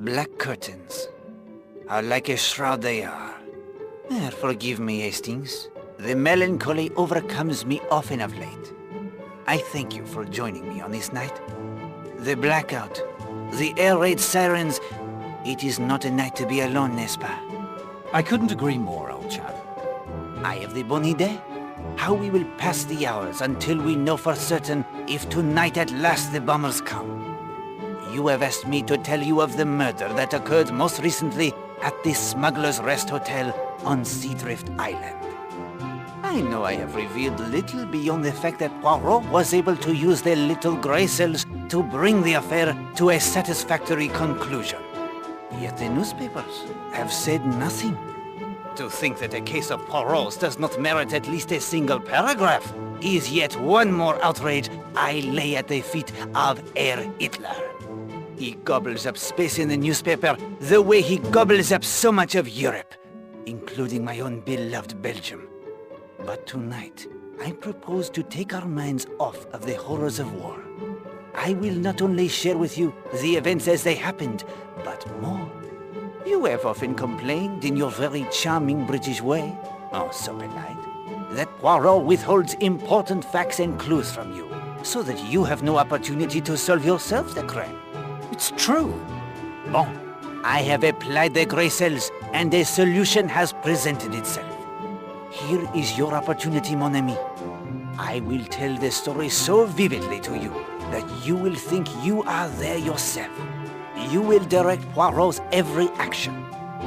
Black curtains. How like a shroud they are. Forgive me, Hastings. The melancholy overcomes me often of late. I thank you for joining me on this night. The blackout, the air raid sirens. It is not a night to be alone, n'est-ce pas? I couldn't agree more, old chap. I have the bonne idée. How we will pass the hours until we know for certain if tonight at last the bombers come. You have asked me to tell you of the murder that occurred most recently at the Smuggler's Rest Hotel on Seadrift Island. I know I have revealed little beyond the fact that Poirot was able to use their little grey cells to bring the affair to a satisfactory conclusion. Yet the newspapers have said nothing. To think that a case of Poirot's does not merit at least a single paragraph is yet one more outrage I lay at the feet of Herr Hitler. He gobbles up space in the newspaper the way he gobbles up so much of Europe, including my own beloved Belgium. But tonight, I propose to take our minds off of the horrors of war. I will not only share with you the events as they happened, but more. You have often complained in your very charming British way, oh so polite, that Poirot withholds important facts and clues from you, so that you have no opportunity to solve yourself the crime. It's true. Bon, I have applied the grey cells, and a solution has presented itself. Here is your opportunity, mon ami. I will tell the story so vividly to you that you will think you are there yourself. You will direct Poirot's every action.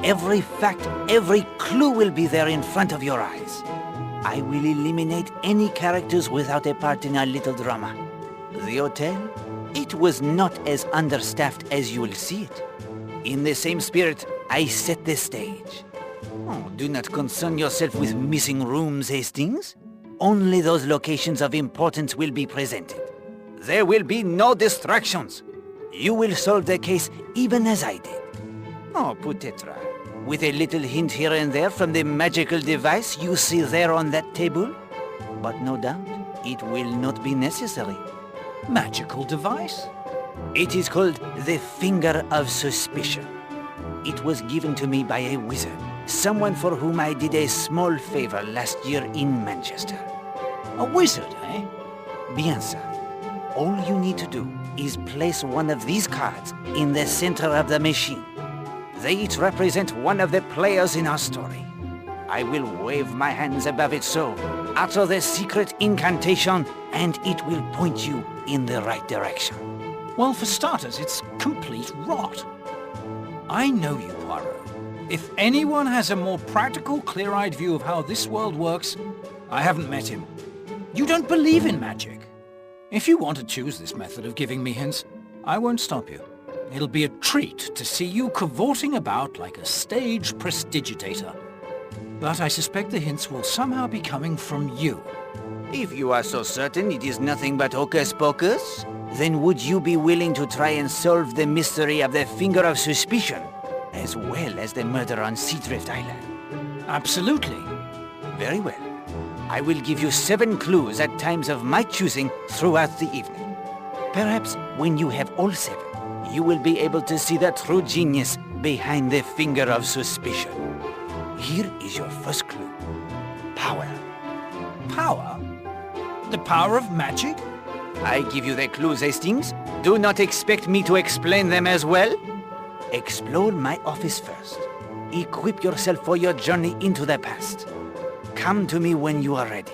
Every fact, every clue will be there in front of your eyes. I will eliminate any characters without a part in our little drama. The hotel? It was not as understaffed as you will see it. In the same spirit, I set the stage. Oh, do not concern yourself with missing rooms, Hastings. Only those locations of importance will be presented. There will be no distractions. You will solve the case even as I did. Oh, peut-être. With a little hint here and there from the magical device you see there on that table. But no doubt, it will not be necessary. Magical device? It is called the Finger of Suspicion. It was given to me by a wizard, someone for whom I did a small favor last year in Manchester. A wizard, eh? Bien ça. All you need to do is place one of these cards in the center of the machine. They each represent one of the players in our story. I will wave my hands above it so, utter the secret incantation, and it will point you in the right direction. Well, for starters, it's complete rot. I know you, Poirot. If anyone has a more practical, clear-eyed view of how this world works, I haven't met him. You don't believe in magic. If you want to choose this method of giving me hints, I won't stop you. It'll be a treat to see you cavorting about like a stage prestidigitator. But I suspect the hints will somehow be coming from you. If you are so certain it is nothing but hocus pocus, then would you be willing to try and solve the mystery of the Finger of Suspicion, as well as the murder on Seadrift Island? Absolutely. Very well. I will give you 7 clues at times of my choosing throughout the evening. Perhaps when you have all 7, you will be able to see the true genius behind the Finger of Suspicion. Here is your first clue. Power. Power? The power of magic? I give you the clues, Hastings. Do not expect me to explain them as well. Explore my office first. Equip yourself for your journey into the past. Come to me when you are ready.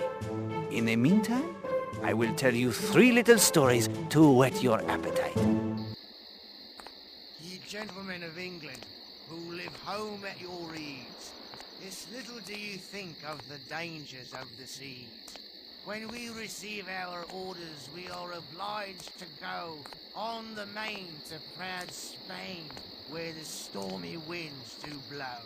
In the meantime, I will tell you 3 little stories to whet your appetite. Ye gentlemen of England, who live home at your ease, it's little do you think of the dangers of the seas. When we receive our orders, we are obliged to go on the main to proud Spain, where the stormy winds do blow.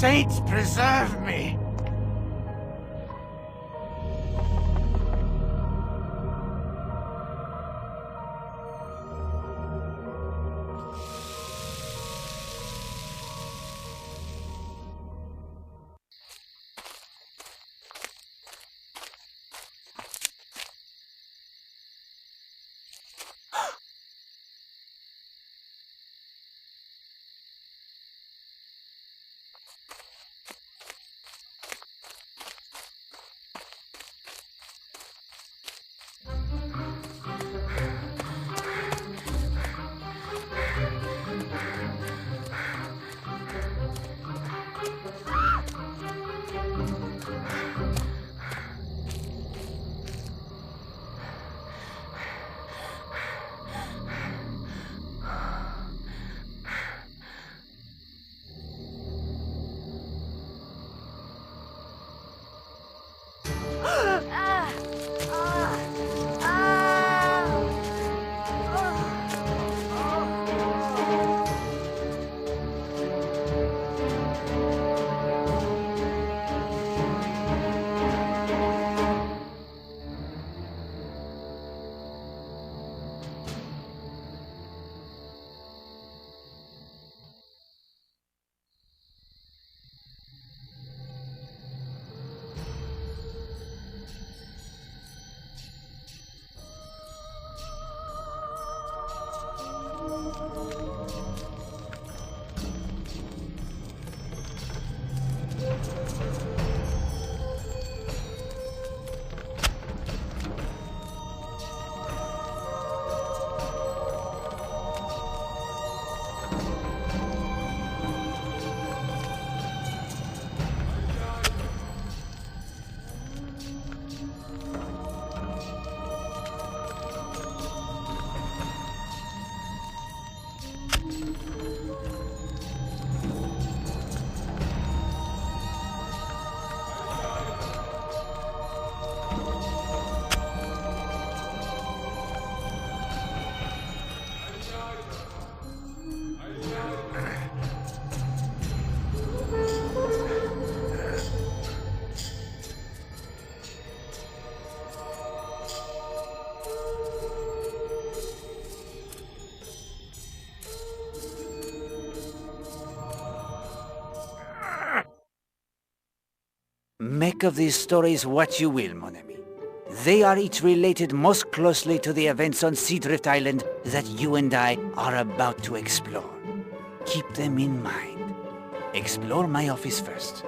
saints preserve me! Make of these stories what you will, mon ami. They are each related most closely to the events on Seadrift Island that you and I are about to explore. Keep them in mind. Explore my office first.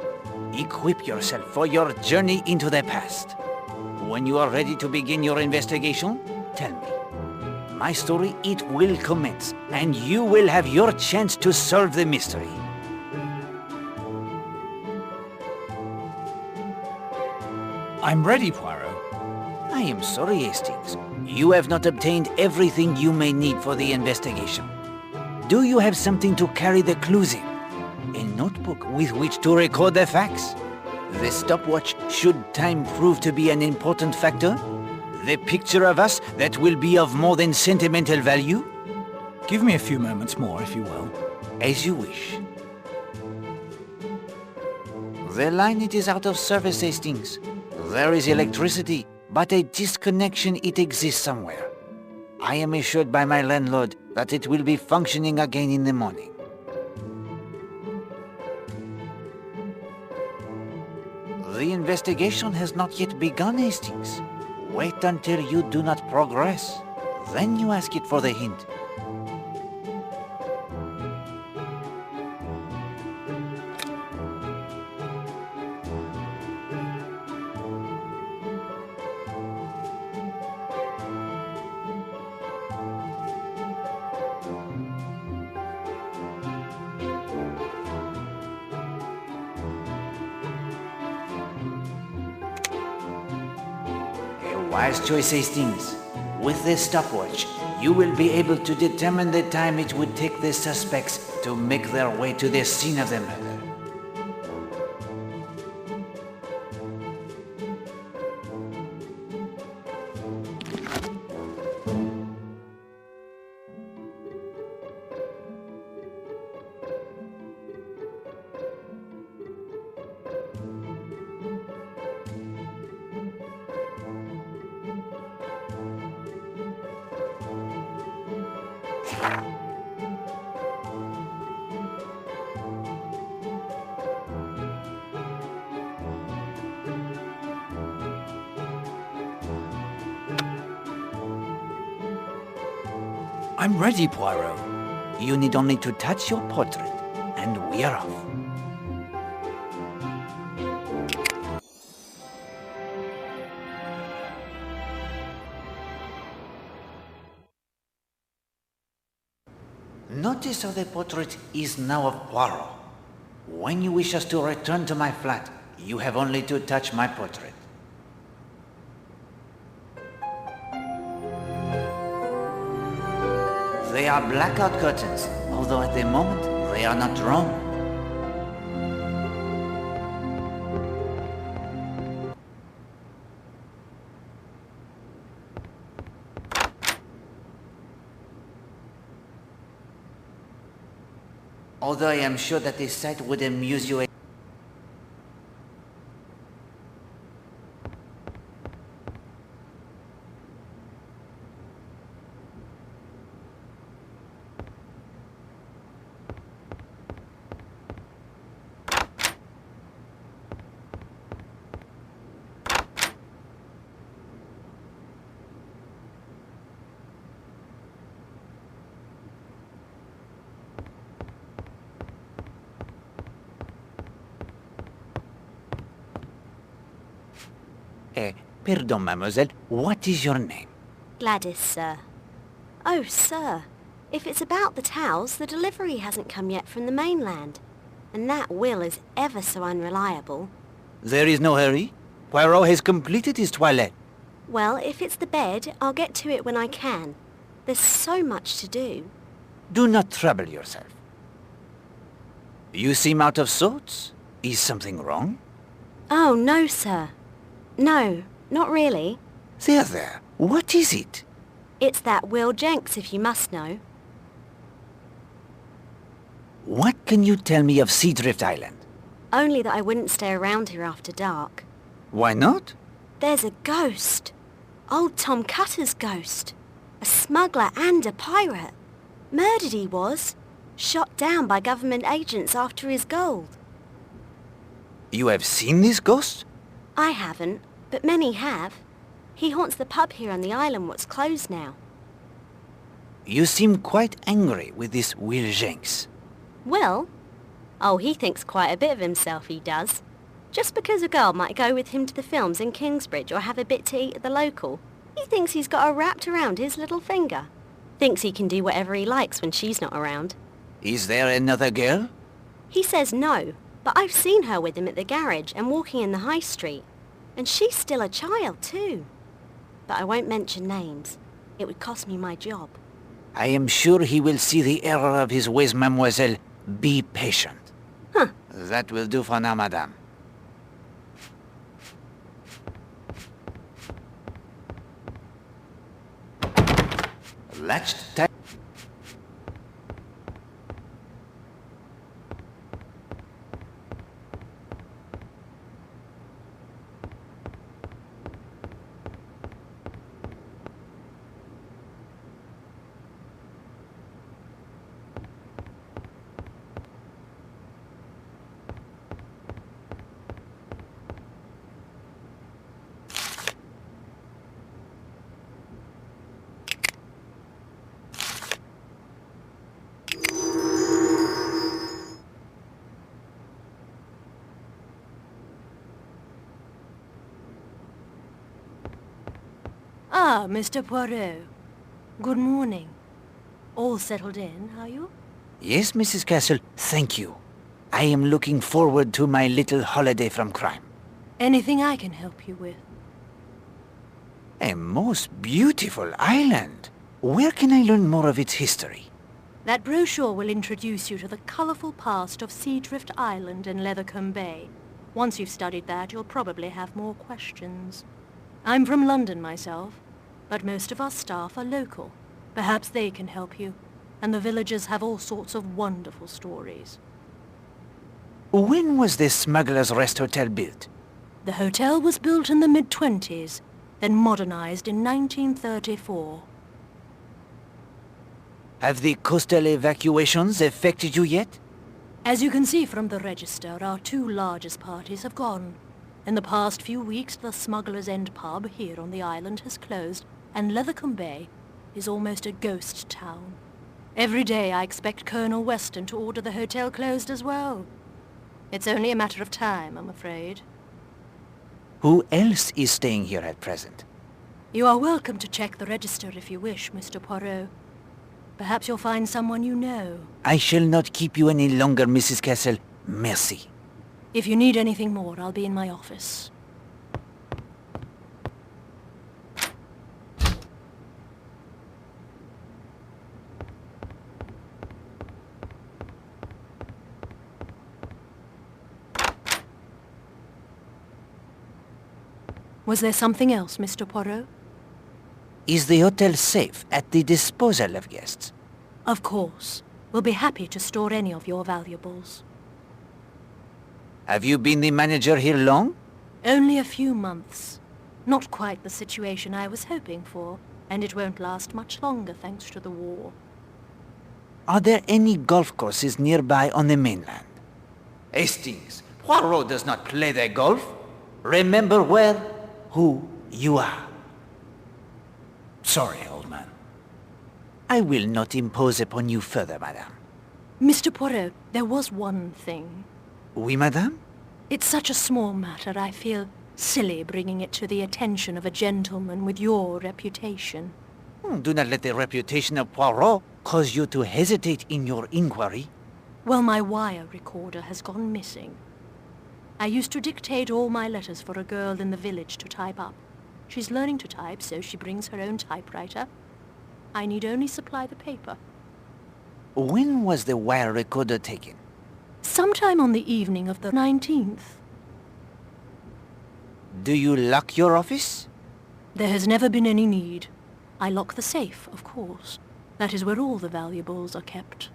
Equip yourself for your journey into the past. When you are ready to begin your investigation, tell me. My story, it will commence, and you will have your chance to solve the mystery. I'm ready, Poirot. I am sorry, Hastings. You have not obtained everything you may need for the investigation. Do you have something to carry the clues in? A notebook with which to record the facts? The stopwatch should time prove to be an important factor? The picture of us that will be of more than sentimental value? Give me a few moments more, if you will. As you wish. The line, it is out of service, Hastings. There is electricity, but a disconnection, it exists somewhere. I am assured by my landlord that it will be functioning again in the morning. The investigation has not yet begun, Hastings. Wait until you do not progress. Then you ask it for the hint. Wise choice, Hastings. With this stopwatch, you will be able to determine the time it would take the suspects to make their way to the scene of the murder. I'm ready, Poirot. You need only to touch your portrait, and we are off. Notice how the portrait is now of Poirot. When you wish us to return to my flat, you have only to touch my portrait. They are blackout curtains, although at the moment they are not drawn. Although I am sure that this sight would amuse you. Pardon, mademoiselle, what is your name? Gladys, sir. Oh, sir. If it's about the towels, the delivery hasn't come yet from the mainland. And that will is ever so unreliable. There is no hurry. Poirot has completed his toilette. Well, if it's the bed, I'll get to it when I can. There's so much to do. Do not trouble yourself. You seem out of sorts. Is something wrong? Oh, no, sir. No, not really. There. What is it? It's that Will Jenks, if you must know. What can you tell me of Seadrift Island? Only that I wouldn't stay around here after dark. Why not? There's a ghost. Old Tom Cutter's ghost. A smuggler and a pirate. Murdered he was. Shot down by government agents after his gold. You have seen this ghost? I haven't, but many have. He haunts the pub here on the island what's closed now. You seem quite angry with this Will Jenks. Will? Oh, he thinks quite a bit of himself, he does. Just because a girl might go with him to the films in Kingsbridge or have a bit to eat at the local, he thinks he's got her wrapped around his little finger. Thinks he can do whatever he likes when she's not around. Is there another girl? He says no, but I've seen her with him at the garage and walking in the high street. And she's still a child, too. But I won't mention names. It would cost me my job. I am sure he will see the error of his ways, mademoiselle. Be patient. Huh. That will do for now, madame. Latched tight. Ah, Mr. Poirot. Good morning. All settled in, are you? Yes, Mrs. Castle, thank you. I am looking forward to my little holiday from crime. Anything I can help you with? A most beautiful island. Where can I learn more of its history? That brochure will introduce you to the colourful past of Seadrift Island and Leathercombe Bay. Once you've studied that, you'll probably have more questions. I'm from London myself, but most of our staff are local. Perhaps they can help you, and the villagers have all sorts of wonderful stories. When was this Smuggler's Rest Hotel built? The hotel was built in the mid-20s, then modernized in 1934. Have the coastal evacuations affected you yet? As you can see from the register, our two largest parties have gone. In the past few weeks, the Smuggler's End pub here on the island has closed, and Leathercombe Bay, is almost a ghost town. Every day I expect Colonel Weston to order the hotel closed as well. It's only a matter of time, I'm afraid. Who else is staying here at present? You are welcome to check the register if you wish, Mr. Poirot. Perhaps you'll find someone you know. I shall not keep you any longer, Mrs. Castle. Merci. If you need anything more, I'll be in my office. Was there something else, Mr. Poirot? Is the hotel safe at the disposal of guests? Of course. We'll be happy to store any of your valuables. Have you been the manager here long? Only a few months. Not quite the situation I was hoping for, and it won't last much longer thanks to the war. Are there any golf courses nearby on the mainland? Hastings, Poirot does not play their golf. Remember who you are. Sorry, old man. I will not impose upon you further, madame. Mr. Poirot, there was one thing. Oui, madame? It's such a small matter, I feel silly bringing it to the attention of a gentleman with your reputation. Do not let the reputation of Poirot cause you to hesitate in your inquiry. Well, my wire recorder has gone missing. I used to dictate all my letters for a girl in the village to type up. She's learning to type, so she brings her own typewriter. I need only supply the paper. When was the wire recorder taken? Sometime on the evening of the 19th. Do you lock your office? There has never been any need. I lock the safe, of course. That is where all the valuables are kept.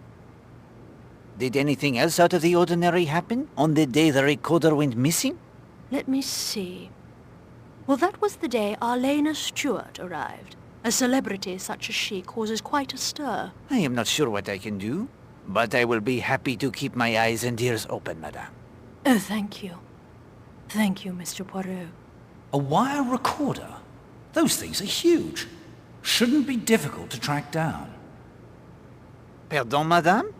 Did anything else out of the ordinary happen on the day the recorder went missing? Let me see. Well, that was the day Arlena Stewart arrived. A celebrity such as she causes quite a stir. I am not sure what I can do, but I will be happy to keep my eyes and ears open, madame. Oh, thank you. Thank you, Mr. Poirot. A wire recorder? Those things are huge. Shouldn't be difficult to track down. Pardon, madame?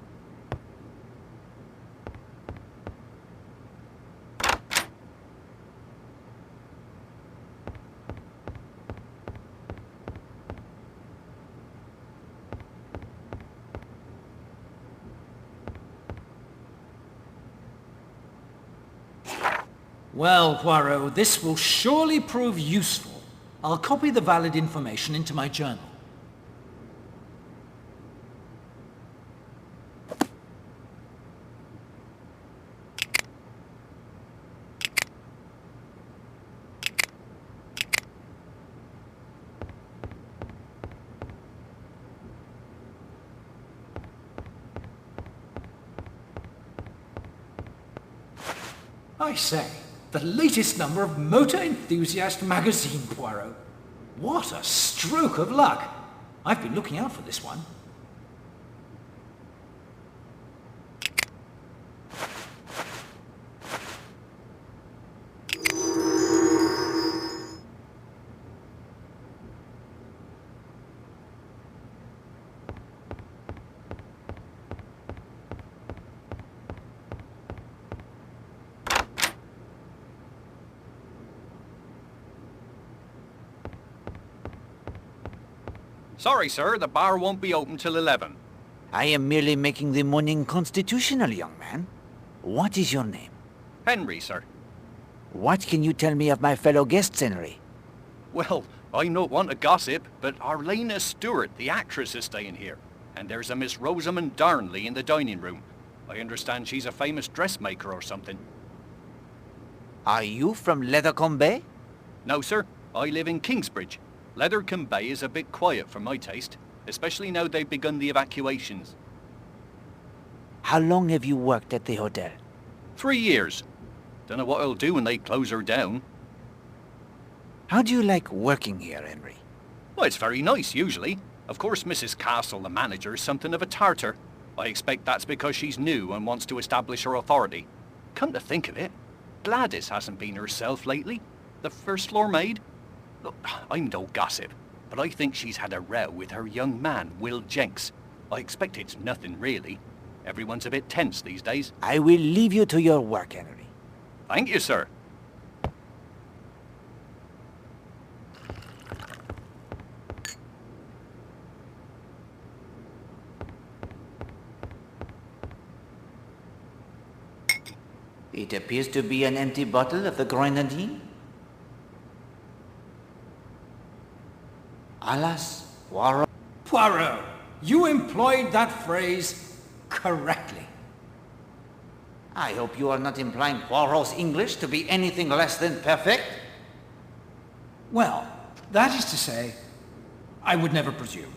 Well, Poirot, this will surely prove useful. I'll copy the valid information into my journal. I say, the latest number of Motor Enthusiast magazine, Poirot. What a stroke of luck! I've been looking out for this one. Sorry, sir, the bar won't be open till 11. I am merely making the morning constitutional, young man. What is your name? Henry, sir. What can you tell me of my fellow guests, Henry? Well, I don't want to gossip, but Arlena Stewart, the actress, is staying here. And there's a Miss Rosamond Darnley in the dining room. I understand she's a famous dressmaker or something. Are you from Lethercombe Bay? No, sir. I live in Kingsbridge. Lethercombe Bay is a bit quiet for my taste, especially now they've begun the evacuations. How long have you worked at the hotel? 3 years. Don't know what I'll do when they close her down. How do you like working here, Henry? Well, it's very nice, usually. Of course, Mrs. Castle, the manager, is something of a tartar. I expect that's because she's new and wants to establish her authority. Come to think of it, Gladys hasn't been herself lately. The first floor maid. Look, I'm no gossip, but I think she's had a row with her young man, Will Jenks. I expect it's nothing really. Everyone's a bit tense these days. I will leave you to your work, Henry. Thank you, sir. It appears to be an empty bottle of the grenadine. Alas, Poirot. Poirot, you employed that phrase correctly. I hope you are not implying Poirot's English to be anything less than perfect. Well, that is to say, I would never presume.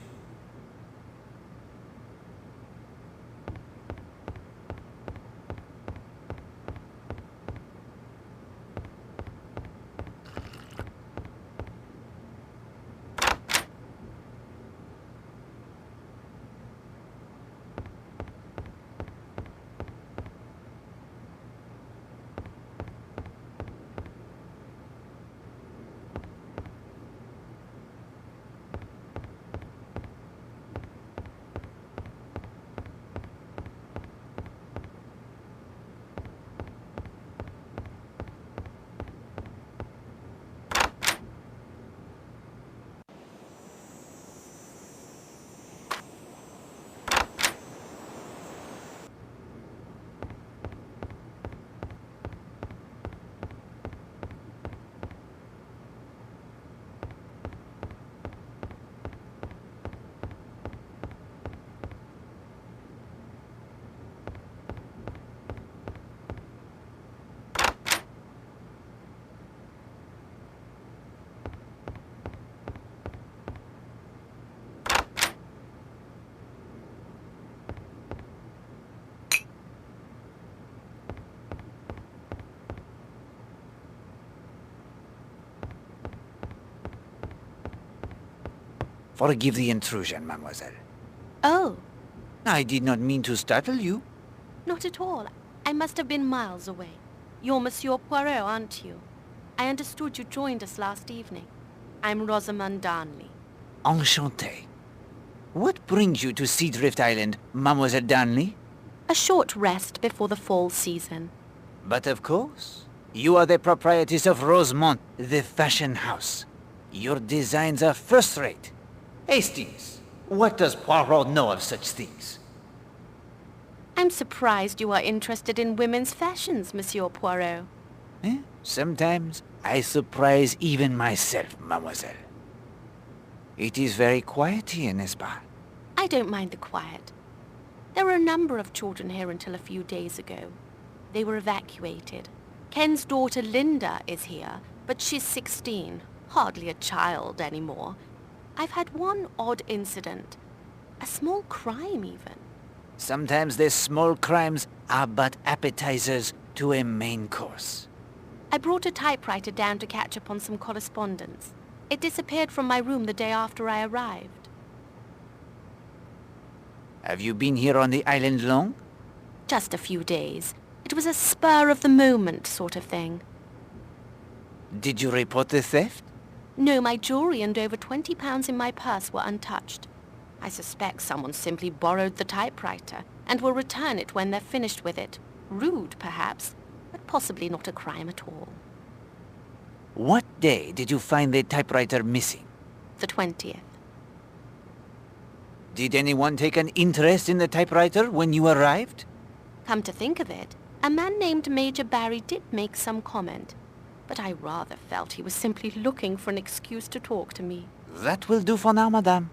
Forgive the intrusion, mademoiselle. Oh, I did not mean to startle you. not at all. I must have been miles away. You're Monsieur Poirot, aren't you? I understood you joined us last evening. I'm Rosamund Darnley. Enchanté. What brings you to Seadrift Island, Mademoiselle Darnley? A short rest before the fall season. But of course, you are the proprietress of Rosemont, the fashion house. Your designs are first-rate. Hastings, what does Poirot know of such things? I'm surprised you are interested in women's fashions, Monsieur Poirot. Sometimes I surprise even myself, mademoiselle. It is very quiet here, n'est-ce pas? I don't mind the quiet. There were a number of children here until a few days ago. They were evacuated. Ken's daughter Linda is here, but she's 16, hardly a child anymore. I've had one odd incident. A small crime, even. Sometimes the small crimes are but appetizers to a main course. I brought a typewriter down to catch up on some correspondence. It disappeared from my room the day after I arrived. Have you been here on the island long? Just a few days. It was a spur-of-the-moment sort of thing. Did you report the theft? No, my jewelry and over £20 in my purse were untouched. I suspect someone simply borrowed the typewriter and will return it when they're finished with it. Rude, perhaps, but possibly not a crime at all. What day did you find the typewriter missing? The 20th. Did anyone take an interest in the typewriter when you arrived? Come to think of it, a man named Major Barry did make some comment, but I rather felt he was simply looking for an excuse to talk to me. That will do for now, madame.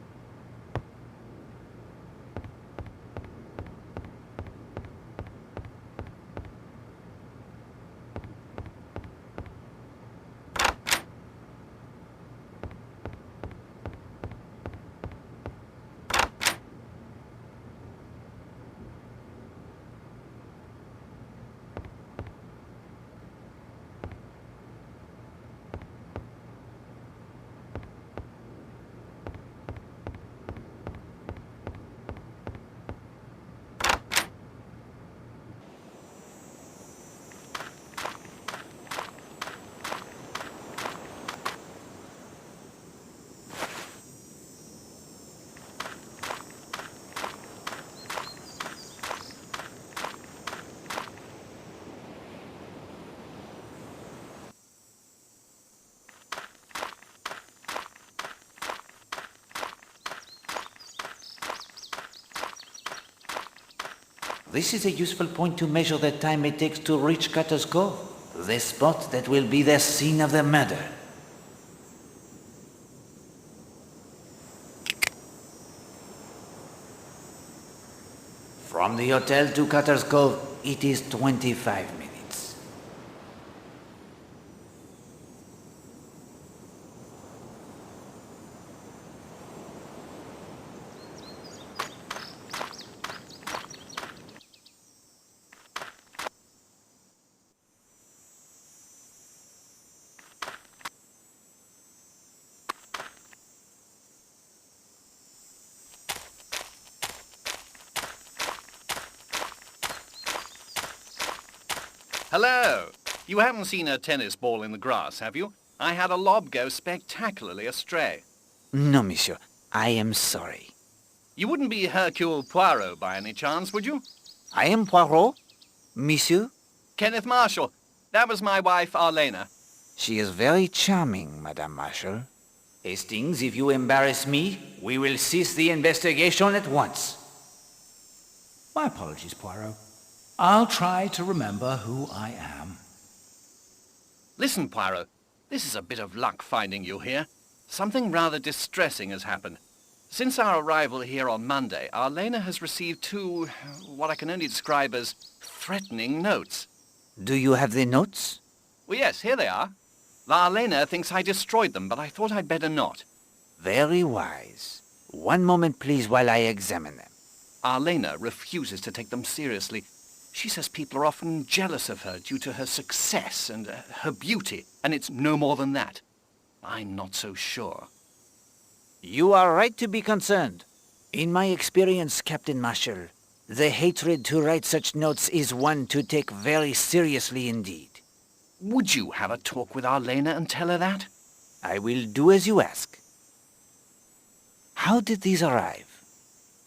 This is a useful point to measure the time it takes to reach Cutter's Cove, the spot that will be the scene of the murder. From the hotel to Cutter's Cove, it is 25 minutes. Hello! You haven't seen a tennis ball in the grass, have you? I had a lob go spectacularly astray. No, monsieur. I am sorry. You wouldn't be Hercule Poirot by any chance, would you? I am Poirot? Monsieur? Kenneth Marshall. That was my wife, Arlena. She is very charming, Madame Marshall. Hastings, if you embarrass me, we will cease the investigation at once. My apologies, Poirot. I'll try to remember who I am. Listen, Poirot. This is a bit of luck finding you here. Something rather distressing has happened. Since our arrival here on Monday, Arlena has received two, what I can only describe as threatening notes. Do you have the notes? Well, yes, here they are. Arlena thinks I destroyed them, but I thought I'd better not. Very wise. One moment, please, while I examine them. Arlena refuses to take them seriously. She says people are often jealous of her due to her success and her beauty, and it's no more than that. I'm not so sure. You are right to be concerned. In my experience, Captain Marshall, the hatred to write such notes is one to take very seriously indeed. Would you have a talk with Arlena and tell her that? I will do as you ask. How did these arrive?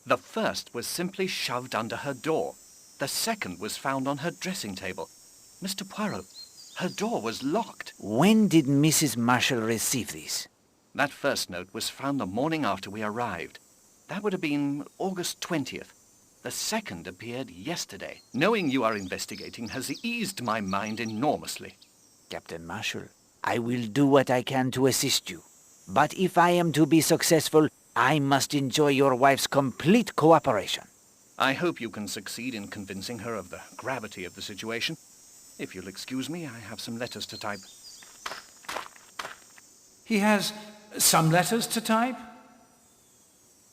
The first was simply shoved under her door. The second was found on her dressing table. Mr. Poirot, her door was locked. When did Mrs. Marshall receive these? That first note was found the morning after we arrived. That would have been August 20th. The second appeared yesterday. Knowing you are investigating has eased my mind enormously. Captain Marshall, I will do what I can to assist you. But if I am to be successful, I must enjoy your wife's complete cooperation. I hope you can succeed in convincing her of the gravity of the situation. If you'll excuse me, I have some letters to type. He has some letters to type?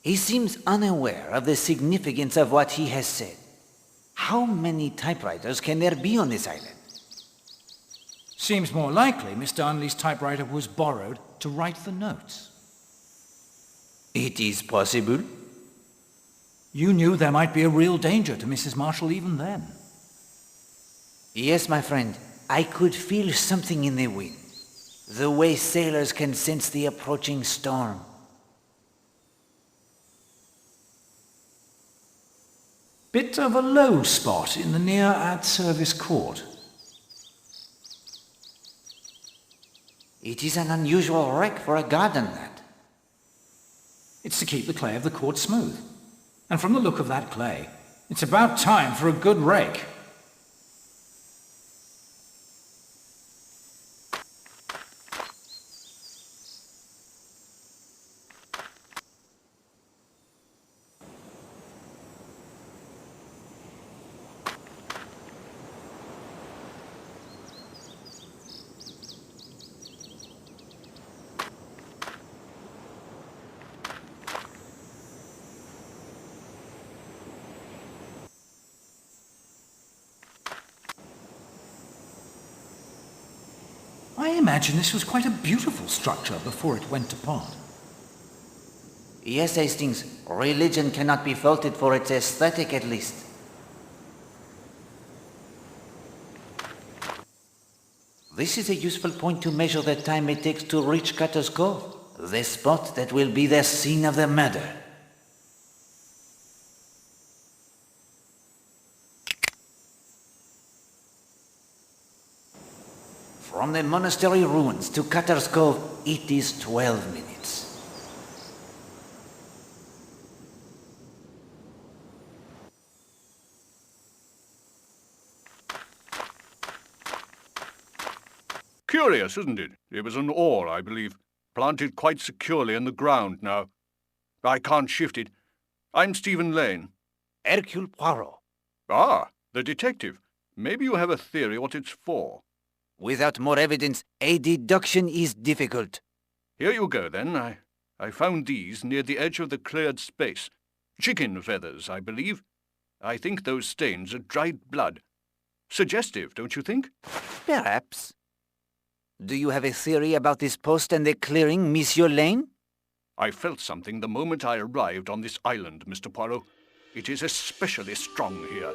He seems unaware of the significance of what he has said. How many typewriters can there be on this island? Seems more likely Miss Darnley's typewriter was borrowed to write the notes. It is possible. You knew there might be a real danger to Mrs. Marshall even then. Yes, my friend. I could feel something in the wind. The way sailors can sense the approaching storm. Bit of a low spot in the near ad service court. It is an unusual wreck for a garden, that. It's to keep the clay of the court smooth. And from the look of that clay, it's about time for a good rake. I imagine this was quite a beautiful structure before it went to pot. Yes, Hastings. Religion cannot be faulted for its aesthetic, at least. This is a useful point to measure the time it takes to reach Cutter's Cove, the spot that will be the scene of the murder. From the monastery ruins to Cutter's Cove, it is 12 minutes. Curious, isn't it? It was an oar, I believe, planted quite securely in the ground now. I can't shift it. I'm Stephen Lane. Hercule Poirot. Ah, the detective. Maybe you have a theory what it's for. Without more evidence, a deduction is difficult. Here you go, then. I found these near the edge of the cleared space. Chicken feathers, I believe. I think those stains are dried blood. Suggestive, don't you think? Perhaps. Do you have a theory about this post and the clearing, Monsieur Lane? I felt something the moment I arrived on this island, Mr. Poirot. It is especially strong here.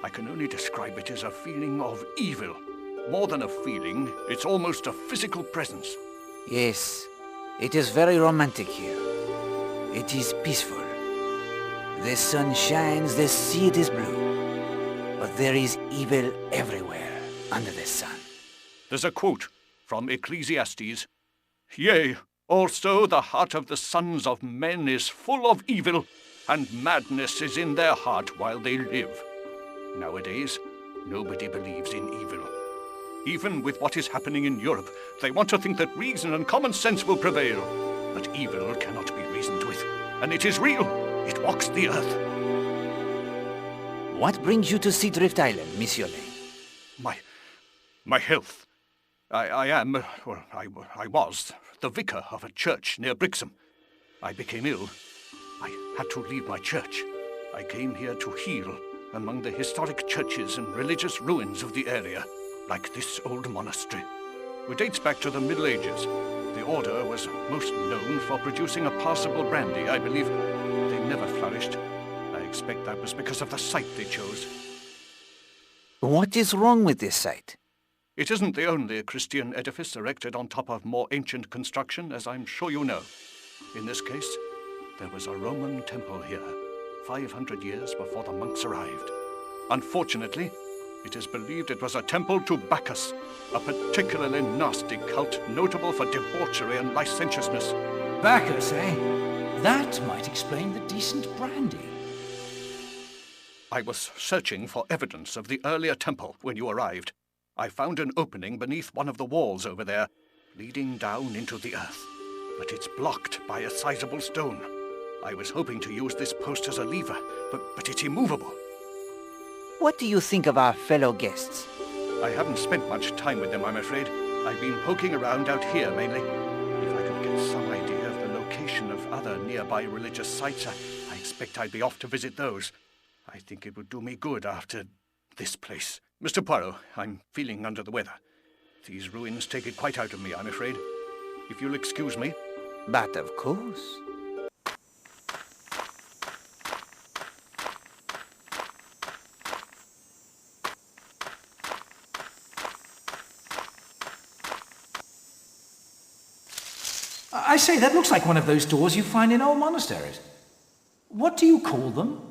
I can only describe it as a feeling of evil. More than a feeling, it's almost a physical presence. Yes, it is very romantic here. It is peaceful. The sun shines, the sea it is blue. But there is evil everywhere under the sun. There's a quote from Ecclesiastes. Yea, also the heart of the sons of men is full of evil, and madness is in their heart while they live. Nowadays, nobody believes in evil. Even with what is happening in Europe, they want to think that reason and common sense will prevail. But evil cannot be reasoned with, and it is real. It walks the earth. What brings you to Seadrift Island, Monsieur Lane? My health. I was the vicar of a church near Brixham. I became ill. I had to leave my church. I came here to heal among the historic churches and religious ruins of the area, like this old monastery. It dates back to the Middle Ages. The order was most known for producing a passable brandy, I believe. They never flourished. I expect that was because of the site they chose. What is wrong with this site? It isn't the only Christian edifice erected on top of more ancient construction, as I'm sure you know. In this case, there was a Roman temple here, 500 years before the monks arrived. Unfortunately, it is believed it was a temple to Bacchus, a particularly nasty cult notable for debauchery and licentiousness. Bacchus, eh? That might explain the decent brandy. I was searching for evidence of the earlier temple when you arrived. I found an opening beneath one of the walls over there, leading down into the earth. But it's blocked by a sizable stone. I was hoping to use this post as a lever, but it's immovable. What do you think of our fellow guests? I haven't spent much time with them, I'm afraid. I've been poking around out here, mainly. If I could get some idea of the location of other nearby religious sites, I expect I'd be off to visit those. I think it would do me good after this place. Mr. Poirot, I'm feeling under the weather. These ruins take it quite out of me, I'm afraid. If you'll excuse me. But of course. I say, that looks like one of those doors you find in old monasteries. What do you call them?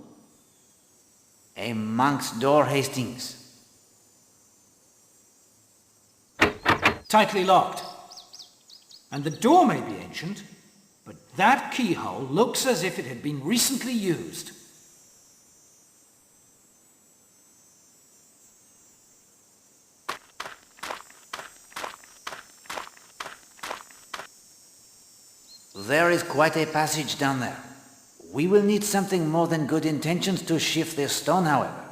A monk's door, Hastings. Tightly locked. And the door may be ancient, but that keyhole looks as if it had been recently used. There is quite a passage down there. We will need something more than good intentions to shift this stone, however.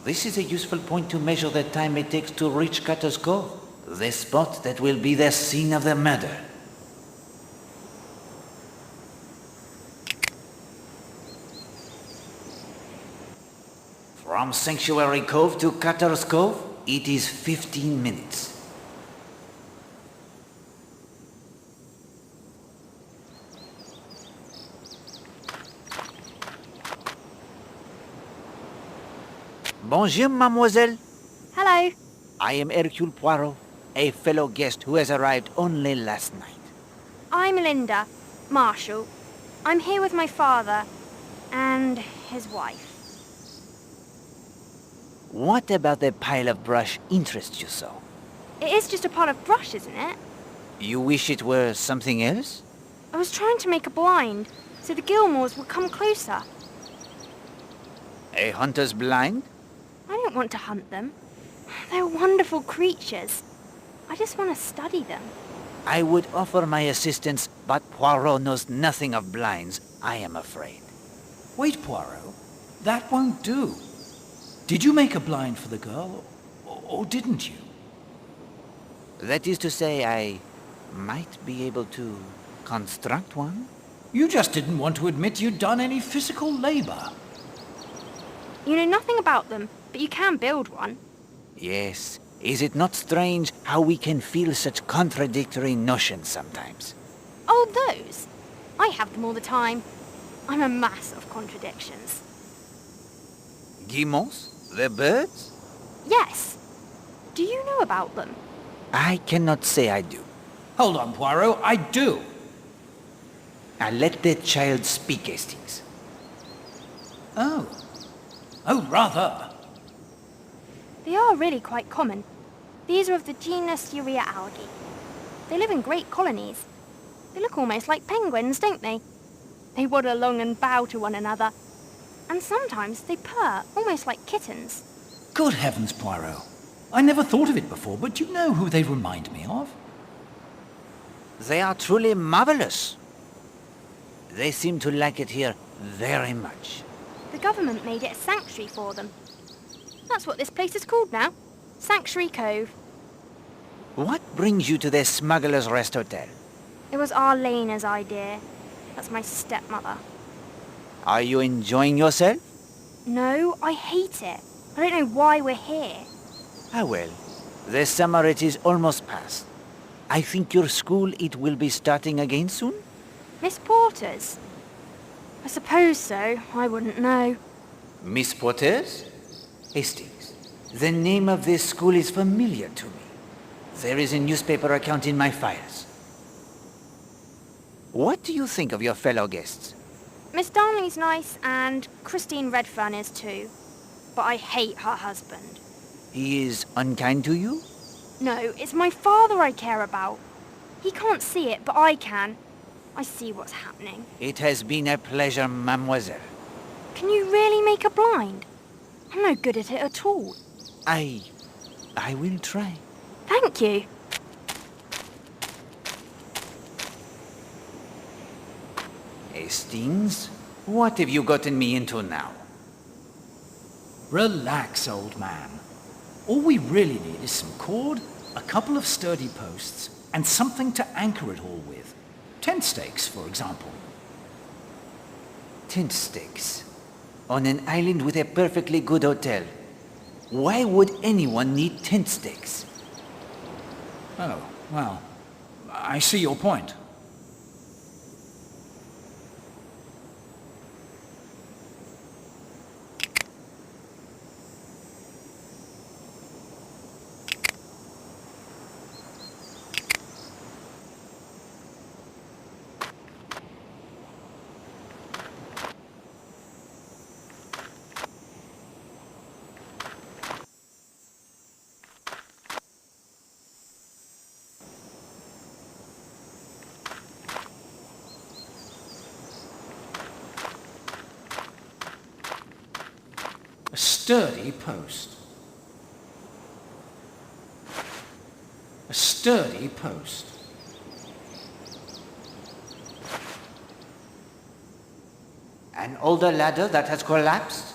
This is a useful point to measure the time it takes to reach Cutter's Cove, the spot that will be the scene of the murder. From Sanctuary Cove to Cutter's Cove, it is 15 minutes. Bonjour, mademoiselle. Hello. I am Hercule Poirot, a fellow guest who has arrived only last night. I'm Linda, Marshall. I'm here with my father and his wife. What about the pile of brush interests you so? It is just a pile of brush, isn't it? You wish it were something else? I was trying to make a blind, so the Gilmores would come closer. A hunter's blind? I don't want to hunt them. They're wonderful creatures. I just want to study them. I would offer my assistance, but Poirot knows nothing of blinds, I am afraid. Wait, Poirot. That won't do. Did you make a blind for the girl, or didn't you? That is to say, I might be able to construct one? You just didn't want to admit you'd done any physical labor. You know nothing about them, but you can build one. Yes. Is it not strange how we can feel such contradictory notions sometimes? Oh, those? I have them all the time. I'm a mass of contradictions. Guillemots? The birds? Yes. Do you know about them? I cannot say I do. Hold on, Poirot, I do. Now let the child speak, Hastings. Oh. Oh, rather. They are really quite common. These are of the genus Urea algae. They live in great colonies. They look almost like penguins, don't they? They waddle along and bow to one another. And sometimes they purr, almost like kittens. Good heavens, Poirot. I never thought of it before, but you know who they remind me of? They are truly marvelous. They seem to like it here very much. The government made it a sanctuary for them. That's what this place is called now. Sanctuary Cove. What brings you to the Smuggler's Rest Hotel? It was Arlena's idea. That's my stepmother. Are you enjoying yourself? No, I hate it. I don't know why we're here. Ah well, the summer it is almost past. I think your school it will be starting again soon? Miss Porter's? I suppose so. I wouldn't know. Miss Porter's? Hastings, the name of this school is familiar to me. There is a newspaper account in my files. What do you think of your fellow guests? Miss Darnley's nice, and Christine Redfern is too. But I hate her husband. He is unkind to you? No, it's my father I care about. He can't see it, but I can. I see what's happening. It has been a pleasure, mademoiselle. Can you really make a blind? I'm no good at it at all. I will try. Thank you. Hastings, what have you gotten me into now? Relax, old man. All we really need is some cord, a couple of sturdy posts, and something to anchor it all with. Tent stakes, for example. Tent stakes? On an island with a perfectly good hotel. Why would anyone need tent stakes? Oh, well, I see your point. A sturdy post. A sturdy post. An older ladder that has collapsed?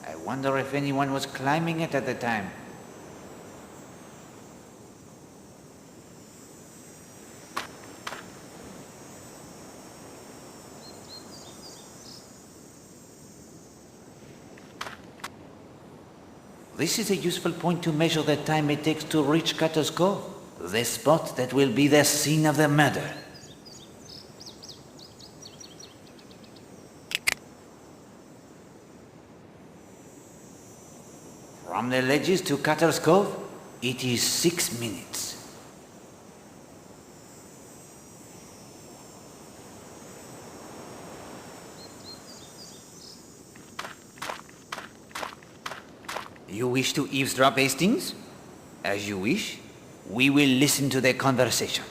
I wonder if anyone was climbing it at the time. This is a useful point to measure the time it takes to reach Cutter's Cove, the spot that will be the scene of the murder. From the ledges to Cutter's Cove, it is 6 minutes. You wish to eavesdrop, Hastings? As you wish. We will listen to the conversation.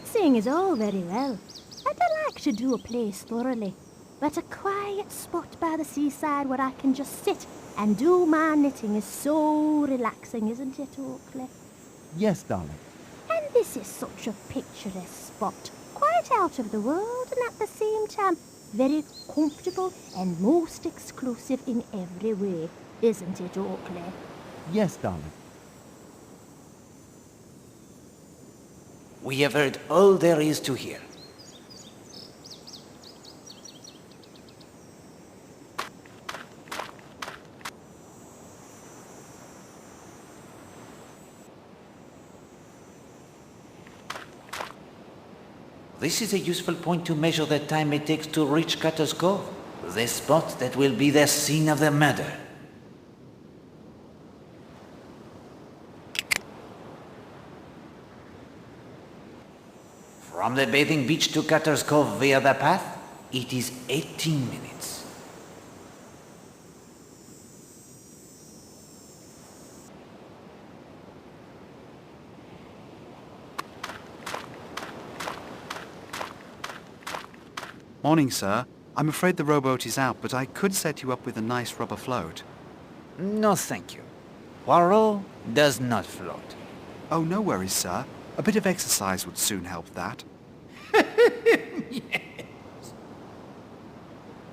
Sightseeing is all very well, and I like to do a place thoroughly. But a quiet spot by the seaside where I can just sit and do my knitting is so relaxing, isn't it, Oakley? Yes, darling. And this is such a picturesque spot, quite out of the world and at the same time very comfortable and most exclusive in every way, isn't it, Oakley? Yes, darling. We have heard all there is to hear. This is a useful point to measure the time it takes to reach Cutter's Cove, the spot that will be the scene of the murder. From the bathing beach to Cutter's Cove via the path, it is 18 minutes. Morning, sir. I'm afraid the rowboat is out, but I could set you up with a nice rubber float. No, thank you. Poirot does not float. Oh, no worries, sir. A bit of exercise would soon help that.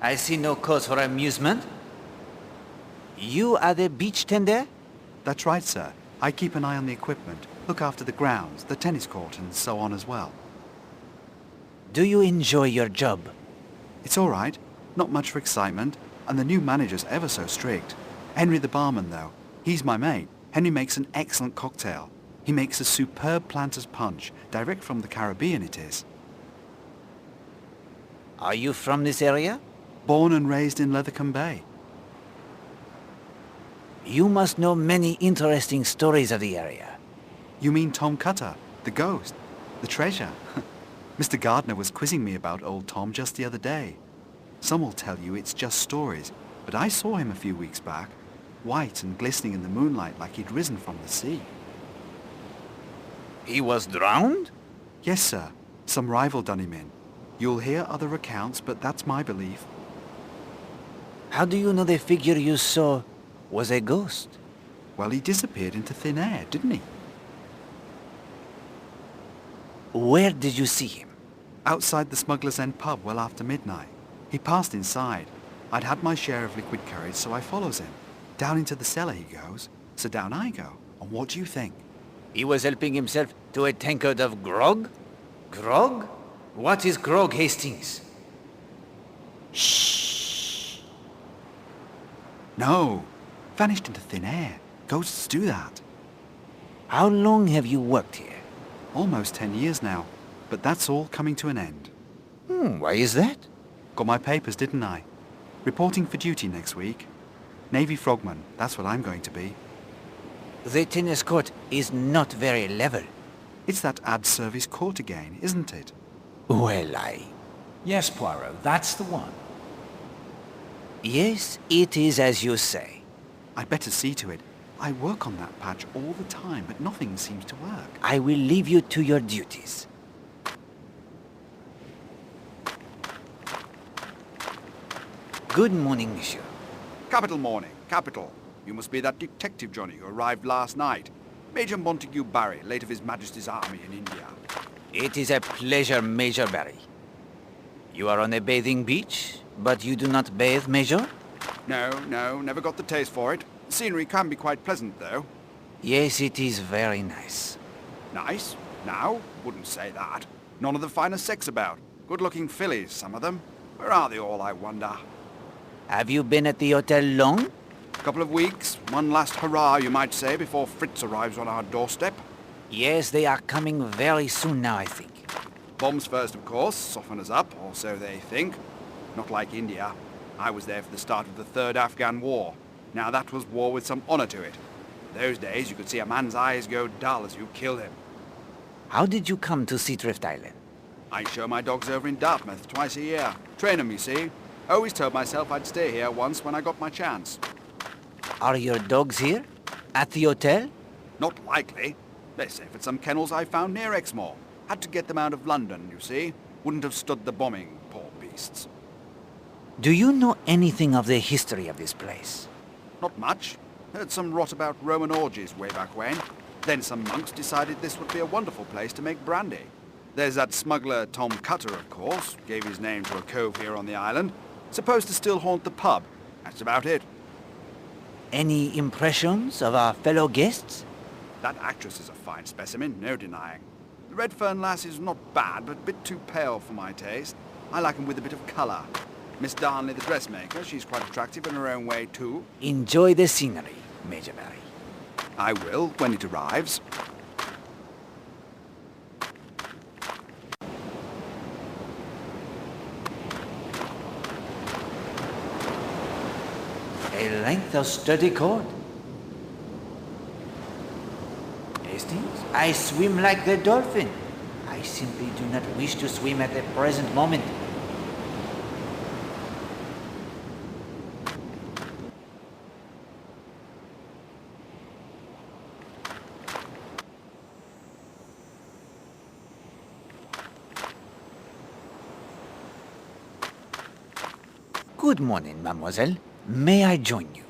I see no cause for amusement. You are the beach tender? That's right, sir. I keep an eye on the equipment, look after the grounds, the tennis court, and so on as well. Do you enjoy your job? It's all right. Not much for excitement, and the new manager's ever so strict. Henry the barman, though. He's my mate. Henry makes an excellent cocktail. He makes a superb planter's punch, direct from the Caribbean it is. Are you from this area? Born and raised in Lethercombe Bay. You must know many interesting stories of the area. You mean Tom Cutter, the ghost, the treasure? Mr. Gardner was quizzing me about old Tom just the other day. Some will tell you it's just stories, but I saw him a few weeks back, white and glistening in the moonlight like he'd risen from the sea. He was drowned? Yes, sir. Some rival done him in. You'll hear other accounts, but that's my belief. How do you know the figure you saw was a ghost? Well, he disappeared into thin air, didn't he? Where did you see him? Outside the Smuggler's End pub well after midnight. He passed inside. I'd had my share of liquid courage, so I follows him. Down into the cellar he goes, so down I go. And what do you think? He was helping himself to a tankard of grog? Grog? What is grog, Hastings? Shh! No! Vanished into thin air. Ghosts do that. How long have you worked here? Almost 10 years now, but that's all coming to an end. Why is that? Got my papers, didn't I? Reporting for duty next week. Navy frogman, that's what I'm going to be. The tennis court is not very level. It's that ad service court again, isn't it? Well, Yes, Poirot, that's the one. Yes, it is as you say. I'd better see to it. I work on that patch all the time, but nothing seems to work. I will leave you to your duties. Good morning, monsieur. Capital morning, capital. You must be that detective Johnny who arrived last night. Major Montague Barry, late of His Majesty's Army in India. It is a pleasure, Major Barry. You are on a bathing beach, but you do not bathe, Major? No, never got the taste for it. The scenery can be quite pleasant, though. Yes, it is very nice. Nice? Now? Wouldn't say that. None of the finest sex about. Good-looking fillies, some of them. Where are they all, I wonder? Have you been at the hotel long? Couple of weeks. One last hurrah, you might say, before Fritz arrives on our doorstep. Yes, they are coming very soon now, I think. Bombs first, of course, soften us up, or so they think. Not like India. I was there for the start of the Third Afghan War. Now that was war with some honor to it. Those days you could see a man's eyes go dull as you killed him. How did you come to Seadrift Island? I show my dogs over in Dartmouth twice a year. Train them, you see. Always told myself I'd stay here once when I got my chance. Are your dogs here? At the hotel? Not likely. They're safe at some kennels I found near Exmoor. Had to get them out of London, you see. Wouldn't have stood the bombing, poor beasts. Do you know anything of the history of this place? Not much. Heard some rot about Roman orgies way back when. Then some monks decided this would be a wonderful place to make brandy. There's that smuggler Tom Cutter, of course. Gave his name to a cove here on the island. Supposed to still haunt the pub. That's about it. Any impressions of our fellow guests? That actress is a fine specimen, no denying. The Redfern lass is not bad, but a bit too pale for my taste. I like 'em with a bit of colour. Miss Darnley, the dressmaker, she's quite attractive in her own way, too. Enjoy the scenery, Major Barry. I will, when it arrives. A length of sturdy cord. Hastings, I swim like the dolphin. I simply do not wish to swim at the present moment. Good morning, mademoiselle. May I join you?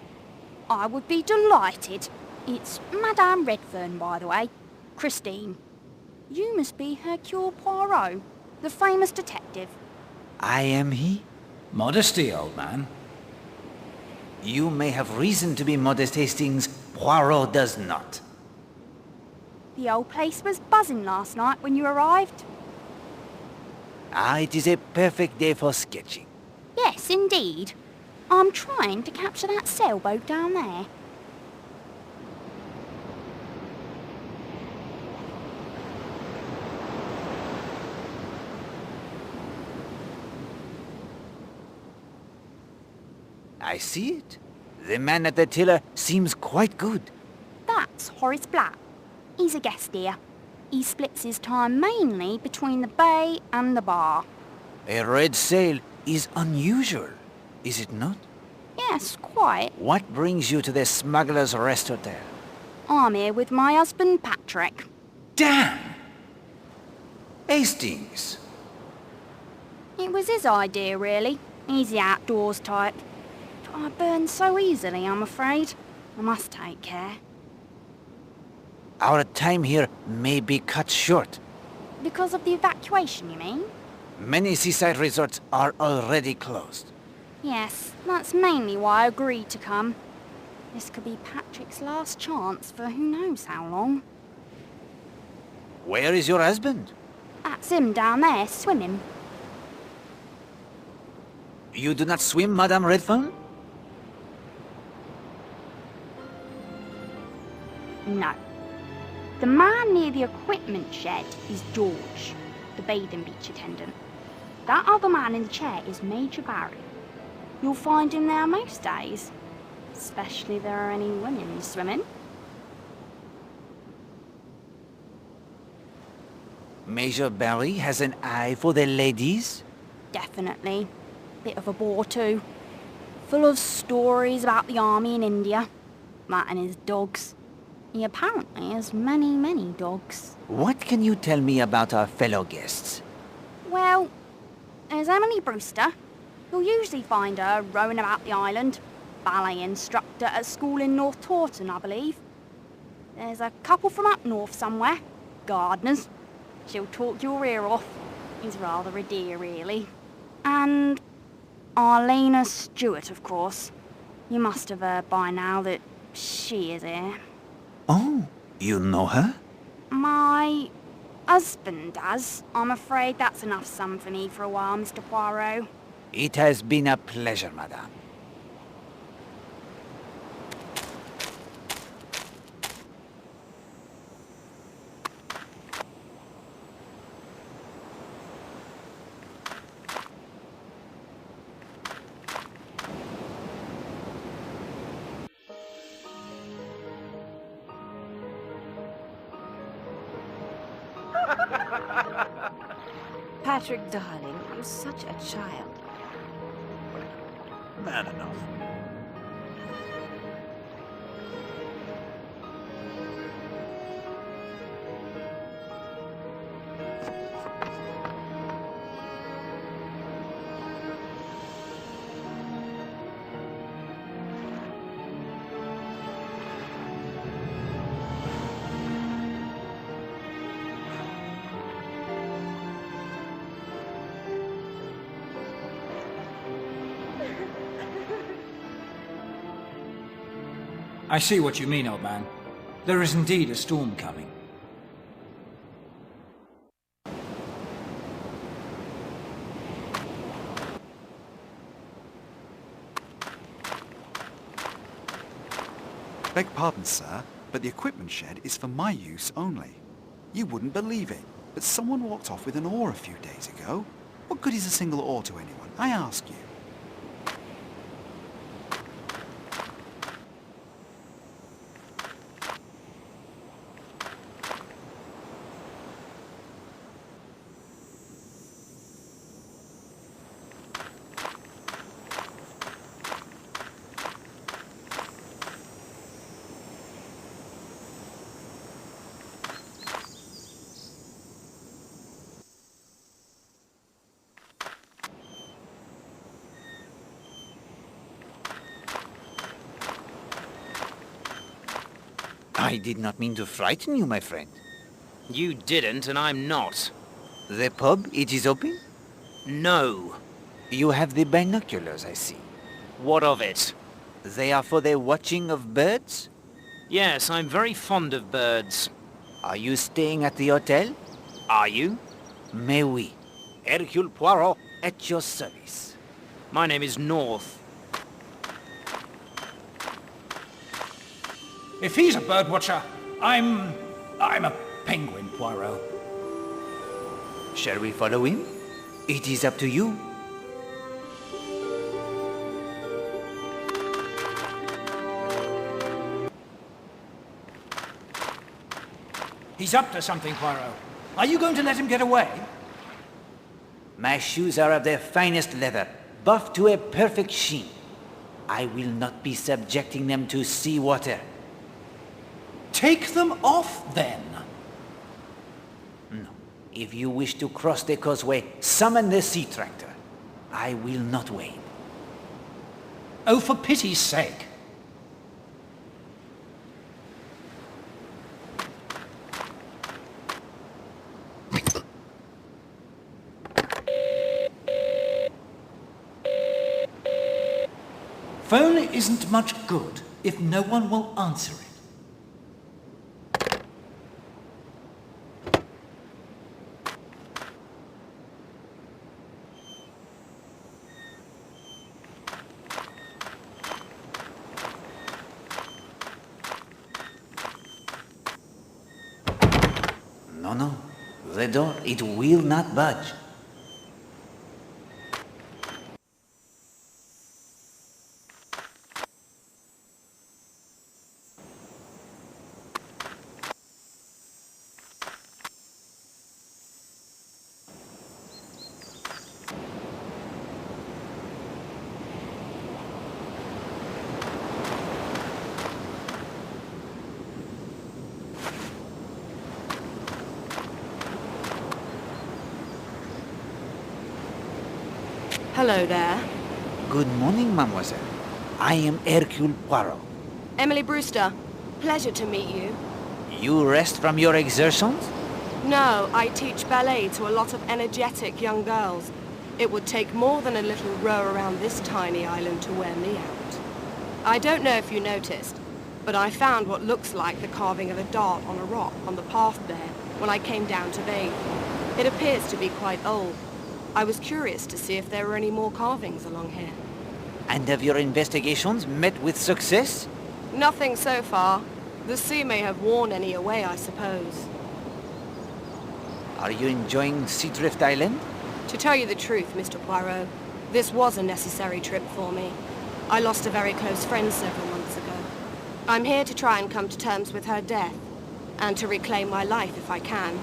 I would be delighted. It's Madame Redfern, by the way. Christine. You must be Hercule Poirot, the famous detective. I am he? Modesty, old man. You may have reason to be modest, Hastings. Poirot does not. The old place was buzzing last night when you arrived. Ah, it is a perfect day for sketching. Yes, indeed. I'm trying to capture that sailboat down there. I see it. The man at the tiller seems quite good. That's Horace Black. He's a guest here. He splits his time mainly between the bay and the bar. A red sail is unusual, is it not? Yes, quite. What brings you to the Smuggler's Rest Hotel? I'm here with my husband, Patrick. Damn! Hastings! It was his idea, really. He's the outdoors type. But I burn so easily, I'm afraid. I must take care. Our time here may be cut short. Because of the evacuation, you mean? Many seaside resorts are already closed. Yes, that's mainly why I agreed to come. This could be Patrick's last chance for who knows how long. Where is your husband? That's him down there, swimming. You do not swim, Madame Redfern? No. The man near the equipment shed is George, the bathing beach attendant. That other man in the chair is Major Barry. You'll find him there most days, especially if there are any women swimming. Major Barry has an eye for the ladies? Definitely. Bit of a bore too. Full of stories about the army in India. That and his dogs. He apparently has many dogs. What can you tell me about our fellow guests? Well, there's Emily Brewster. You'll usually find her rowing about the island. Ballet instructor at school in North Taunton, I believe. There's a couple from up north somewhere. Gardeners. She'll talk your ear off. He's rather a dear, really. And Arlena Stewart, of course. You must have heard by now that she is here. Oh, you know her? My husband does. I'm afraid that's enough sum for me for a while, Mr. Poirot. It has been a pleasure, madame. Patrick, darling, you're such a child. Man enough. I see what you mean, old man. There is indeed a storm coming. Beg pardon, sir, but the equipment shed is for my use only. You wouldn't believe it, but someone walked off with an oar a few days ago. What good is a single oar to anyone, I ask you? I did not mean to frighten you, my friend. You didn't, and I'm not. The pub, it is open? No. You have the binoculars, I see. What of it? They are for the watching of birds? Yes, I'm very fond of birds. Are you staying at the hotel? Are you? Mais oui. Hercule Poirot, at your service. My name is North. If he's a birdwatcher, I'm a penguin, Poirot. Shall we follow him? It is up to you. He's up to something, Poirot. Are you going to let him get away? My shoes are of the finest leather, buffed to a perfect sheen. I will not be subjecting them to sea water. Take them off, then. No. If you wish to cross the causeway, summon the sea tractor. I will not wait. Oh, for pity's sake. Phone isn't much good if no one will answer it. No. The door, it will not budge. Hello there. Good morning, mademoiselle. I am Hercule Poirot. Emily Brewster. Pleasure to meet you. You rest from your exertions? No, I teach ballet to a lot of energetic young girls. It would take more than a little row around this tiny island to wear me out. I don't know if you noticed, but I found what looks like the carving of a dart on a rock on the path there when I came down to bathe. It appears to be quite old. I was curious to see if there were any more carvings along here. And have your investigations met with success? Nothing so far. The sea may have worn any away, I suppose. Are you enjoying Seadrift Island? To tell you the truth, Mr. Poirot, this was a necessary trip for me. I lost a very close friend several months ago. I'm here to try and come to terms with her death, and to reclaim my life if I can.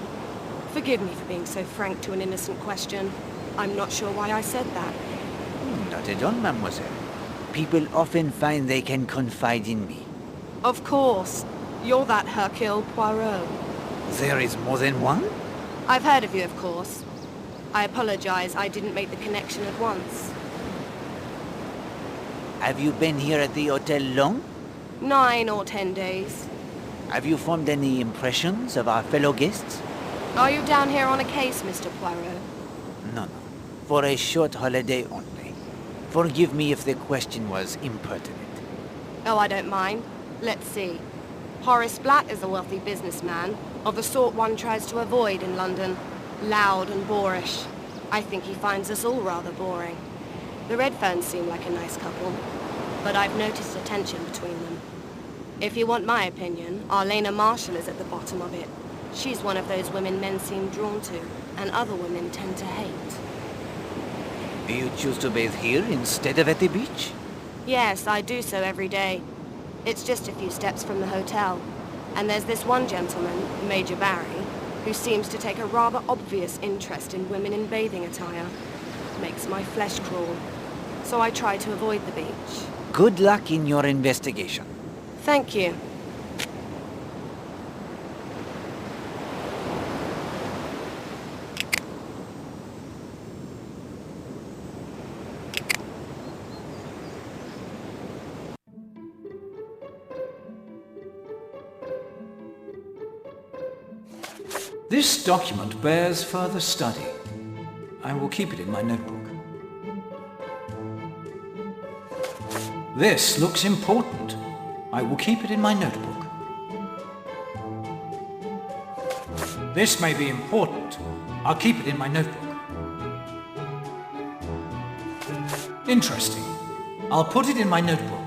Forgive me for being so frank to an innocent question. I'm not sure why I said that. Not at all, mademoiselle. People often find they can confide in me. Of course. You're that Hercule Poirot. There is more than one? I've heard of you, of course. I apologize, I didn't make the connection at once. Have you been here at the hotel long? 9 or 10 days. Have you formed any impressions of our fellow guests? Are you down here on a case, Mr. Poirot? No. For a short holiday only. Forgive me if the question was impertinent. Oh, I don't mind. Let's see. Horace Black is a wealthy businessman, of the sort one tries to avoid in London. Loud and boorish. I think he finds us all rather boring. The Redferns seem like a nice couple, but I've noticed a tension between them. If you want my opinion, Arlena Marshall is at the bottom of it. She's one of those women men seem drawn to, and other women tend to hate. You choose to bathe here instead of at the beach? Yes, I do so every day. It's just a few steps from the hotel. And there's this one gentleman, Major Barry, who seems to take a rather obvious interest in women in bathing attire. Makes my flesh crawl. So I try to avoid the beach. Good luck in your investigation. Thank you. This document bears further study. I will keep it in my notebook. This looks important. I will keep it in my notebook. This may be important. I'll keep it in my notebook. Interesting. I'll put it in my notebook.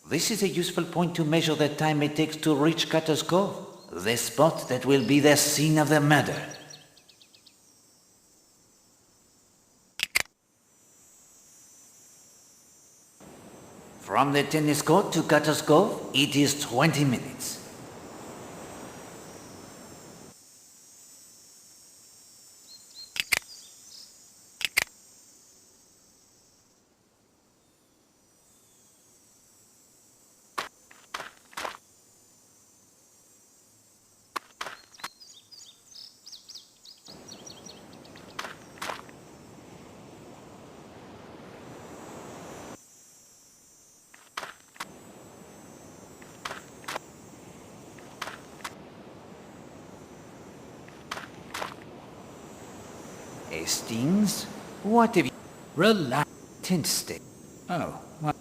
This is a useful point to measure the time it takes to reach Cutter's Cove, the spot that will be the scene of the murder. From the tennis court to Cutter's Cove, it is 20 minutes. Hastings? What have you... Relax. Tent stick. Oh, well...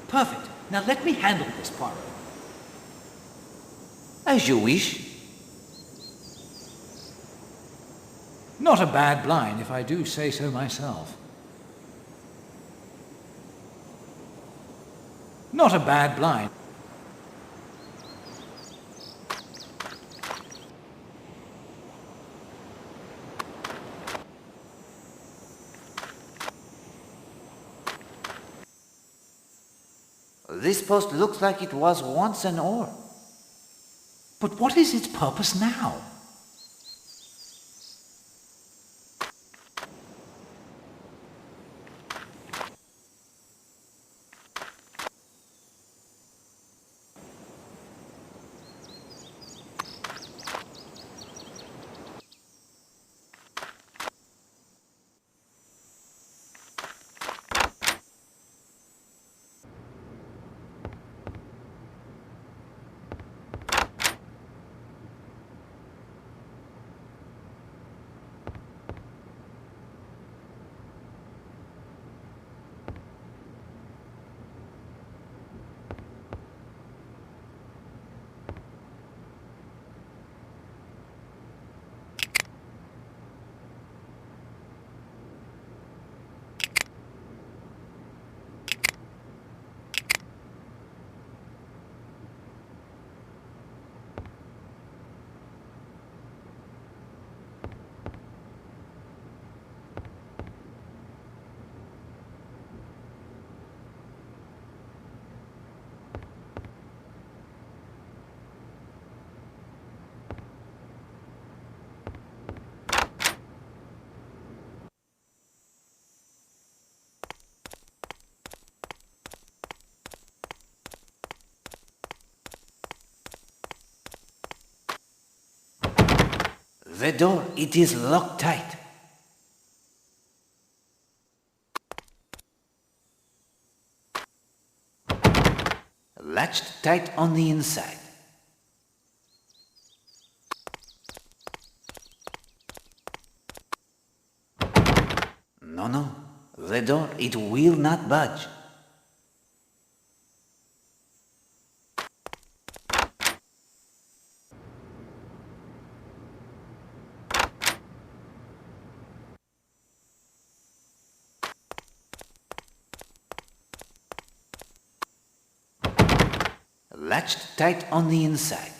Perfect. Now let me handle this, Poirot. As you wish. Not a bad blind, if I do say so myself. Not a bad blind. This post looks like it was once an oar. But what is its purpose now? The door, it is locked tight. Latched tight on the inside. No. The door, it will not budge. Latched tight on the inside.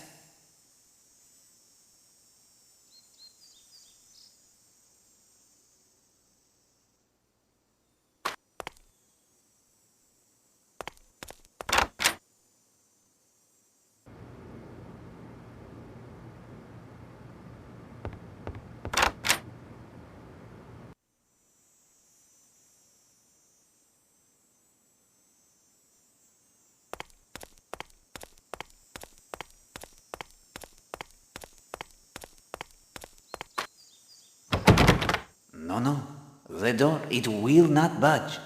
No. The door, it will not budge.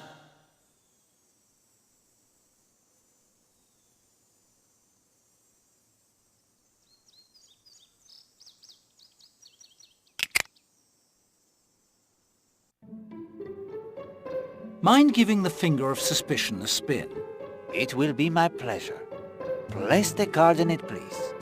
Mind giving the finger of suspicion a spin? It will be my pleasure. Place the card in it, please.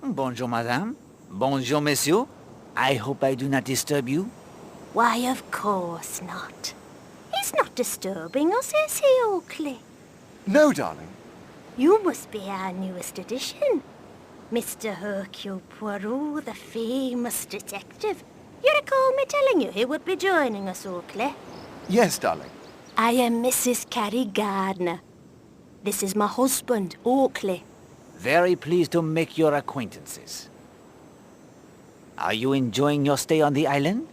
Bonjour, madame. Bonjour, monsieur. I hope I do not disturb you. Why, of course not. He's not disturbing us, is he, Oakley? No, darling. You must be our newest addition. Mr. Hercule Poirot, the famous detective. You recall me telling you he would be joining us, Oakley? Yes, darling. I am Mrs. Carrie Gardner. This is my husband, Oakley. Very pleased to make your acquaintances. Are you enjoying your stay on the island?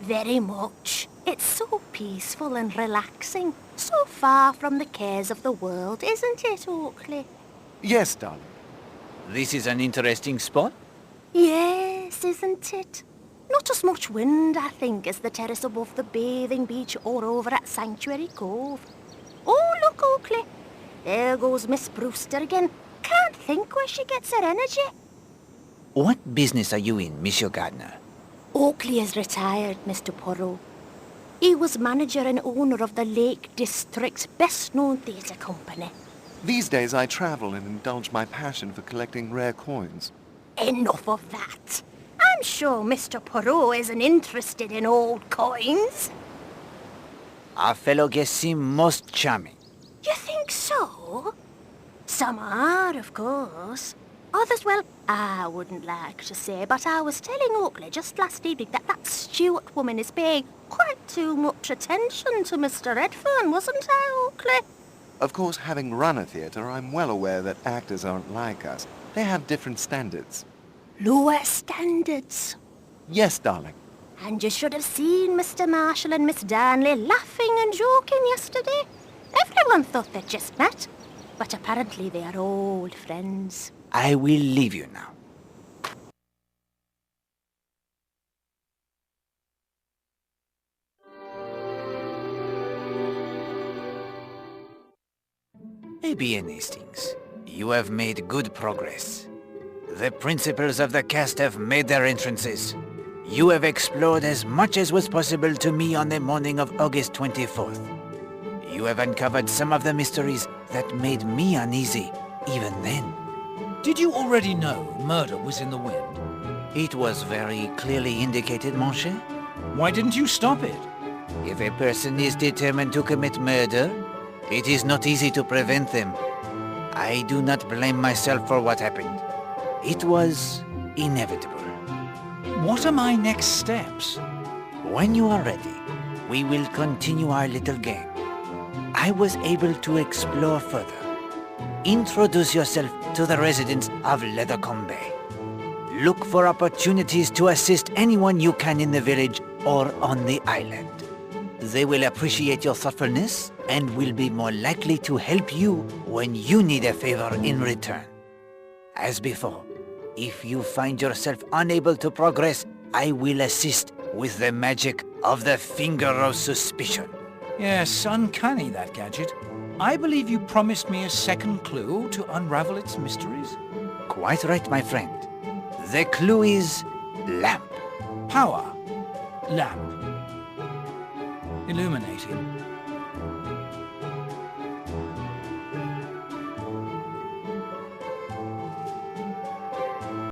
Very much. It's so peaceful and relaxing. So far from the cares of the world, isn't it, Oakley? Yes, darling. This is an interesting spot. Yes, isn't it? Not as much wind, I think, as the terrace above the bathing beach or over at Sanctuary Cove. Oh, look, Oakley. There goes Miss Brewster again. Can't think where she gets her energy. What business are you in, Monsieur Gardner? Oakley is retired, Mr. Poirot. He was manager and owner of the Lake District's best-known theatre company. These days I travel and indulge my passion for collecting rare coins. Enough of that. I'm sure Mr. Poirot isn't interested in old coins. Our fellow guests seem most charming. You think so? Some are, of course. Others, well, I wouldn't like to say, but I was telling Oakley just last evening that Stewart woman is paying quite too much attention to Mr. Redfern, wasn't I, Oakley? Of course, having run a theatre, I'm well aware that actors aren't like us. They have different standards. Lower standards? Yes, darling. And you should have seen Mr. Marshall and Miss Darnley laughing and joking yesterday. Everyone thought they'd just met. But apparently they are old friends. I will leave you now. Bien, Hastings. You have made good progress. The principals of the cast have made their entrances. You have explored as much as was possible to me on the morning of August 24th. You have uncovered some of the mysteries that made me uneasy, even then. Did you already know murder was in the wind? It was very clearly indicated, mon cher. Why didn't you stop it? If a person is determined to commit murder, it is not easy to prevent them. I do not blame myself for what happened. It was inevitable. What are my next steps? When you are ready, we will continue our little game. I was able to explore further. Introduce yourself to the residents of Leathercombe Bay. Look for opportunities to assist anyone you can in the village or on the island. They will appreciate your thoughtfulness and will be more likely to help you when you need a favor in return. As before, if you find yourself unable to progress, I will assist with the magic of the Finger of Suspicion. Yes, uncanny, that gadget. I believe you promised me a second clue to unravel its mysteries. Quite right, my friend. The clue is lamp. Power. Lamp. Illuminating.